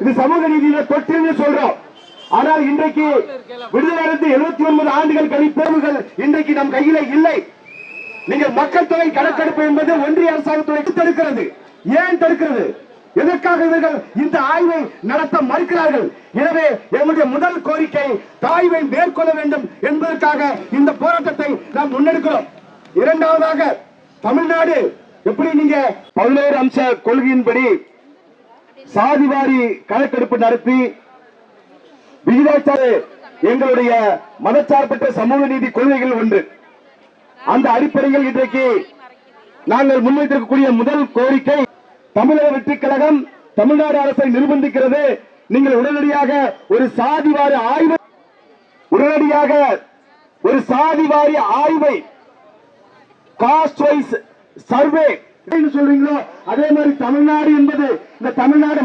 இது சமூக நீதியில தொற்றுன்னு சொல்றோம். ஆனால் இன்றைக்கு விடுதலை அடைந்து 79 ஆண்டுகள் கழிப்பேவுகள் இன்றைக்கு நம் கையில இல்லை. நீங்கள் மக்கள் தொகை கணக்கெடுப்பு என்பது ஒன்றிய அரசாங்கத்துறை தடுக்கிறது. ஏன் தடுக்கிறது? எதற்காக இவர்கள் இந்த ஆய்வை நடத்த மறுக்கிறார்கள்? எனவே எங்களுடைய முதல் கோரிக்கை ஆய்வை மேற்கொள்ள வேண்டும் என்பதற்காக இந்த போராட்டத்தை நாம் முன்னெடுக்கிறோம். இரண்டாவதாக, தமிழ்நாடு எப்படி நீங்க 11 அம்ச கொள்கையின்படி சாதிவாரி கணக்கெடுப்பு நடத்தி விகிதாச்சார எங்களுடைய மதச்சார்பற்ற சமூக நீதி கொள்கைகள் ஒன்று. அந்த அடிப்படையில் இன்றைக்கு நாங்கள் முன்வைத்திருக்கக்கூடிய முதல் கோரிக்கை, தமிழக வெற்றிக் கழகம் தமிழ்நாடு அரசை நிர்பந்திக்கிறது. நீங்கள் உடனடியாக ஒரு சாதிவாரி ஆய்வை காஸ்ட் வைஸ் சர்வே சொல்றீங்களோ அதே மாதிரி தமிழ்நாடு என்பது இந்த தமிழ்நாடு